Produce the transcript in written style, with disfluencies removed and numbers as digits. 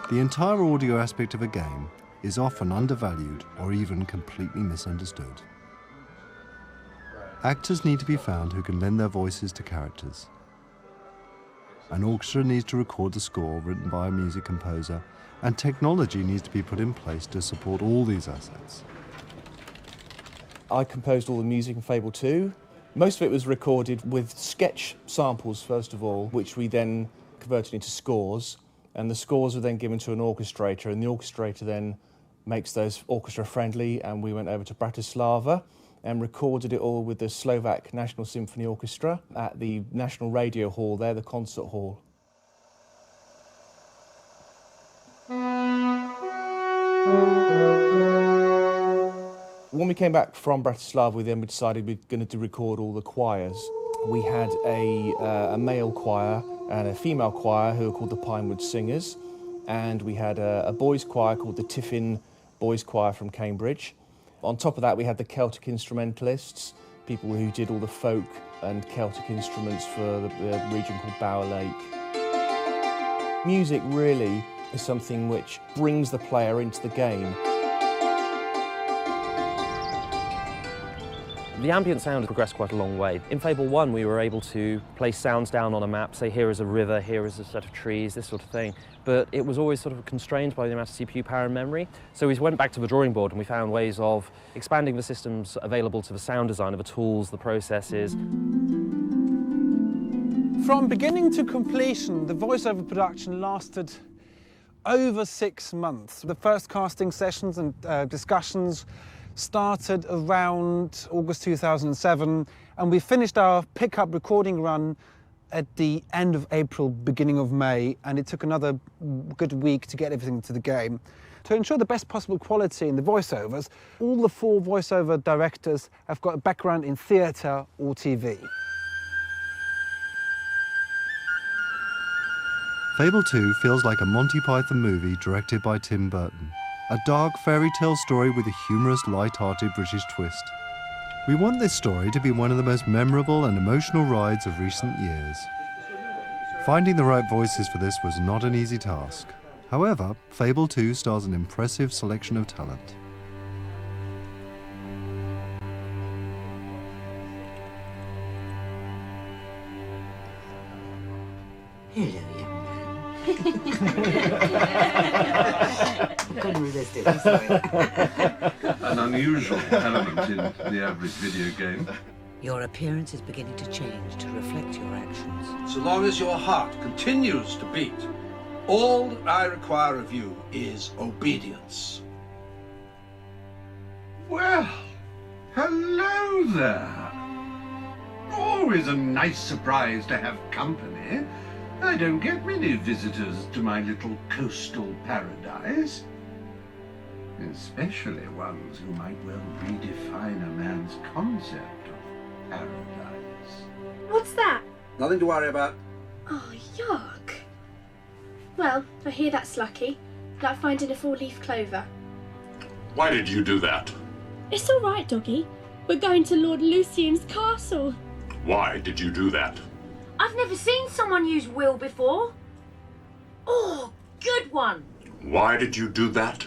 The entire audio aspect of a game is often undervalued or even completely misunderstood. Actors need to be found who can lend their voices to characters. An orchestra needs to record the score written by a music composer, and technology needs to be put in place to support all these assets. I composed all the music in Fable 2. Most of it was recorded with sketch samples, first of all, which we then converted into scores. And the scores were then given to an orchestrator, and the orchestrator then makes those orchestra-friendly, and we went over to Bratislava and recorded it all with the Slovak National Symphony Orchestra at the National Radio Hall there, the concert hall. When we came back from Bratislava, we decided we were going to record all the choirs. We had a male choir and a female choir who were called the Pinewood Singers, and we had a boys' choir called the Tiffin Boys' Choir from Cambridge. On top of that, we had the Celtic instrumentalists, people who did all the folk and Celtic instruments for the region called Bower Lake. Music really is something which brings the player into the game. The ambient sound has progressed quite a long way. In Fable 1, we were able to place sounds down on a map, say here is a river, here is a set of trees, this sort of thing. But it was always sort of constrained by the amount of CPU power and memory. So we went back to the drawing board and we found ways of expanding the systems available to the sound designer, the tools, the processes. From beginning to completion, the voiceover production lasted over 6 months. The first casting sessions and discussions started around August 2007, and we finished our pickup recording run at the end of April, beginning of May, and it took another good week to get everything to the game. To ensure the best possible quality in the voiceovers, all the 4 voiceover directors have got a background in theatre or TV. Fable 2 feels like a Monty Python movie directed by Tim Burton. A dark fairy tale story with a humorous, light-hearted British twist. We want this story to be one of the most memorable and emotional rides of recent years. Finding the right voices for this was not an easy task. However, Fable 2 stars an impressive selection of talent. Hello, young man. Couldn't resist it, I'm sorry. An unusual element in the average video game. Your appearance is beginning to change to reflect your actions. So long as your heart continues to beat, all I require of you is obedience. Well, hello there. Always a nice surprise to have company. I don't get many visitors to my little coastal paradise. Especially ones who might well redefine a man's concept of paradise. What's that? Nothing to worry about. Oh, yuck. Well, I hear that's lucky. Like finding a 4-leaf clover. Why did you do that? It's all right, Doggy. We're going to Lord Lucian's castle. Why did you do that? I've never seen someone use will before. Oh, good one. Why did you do that?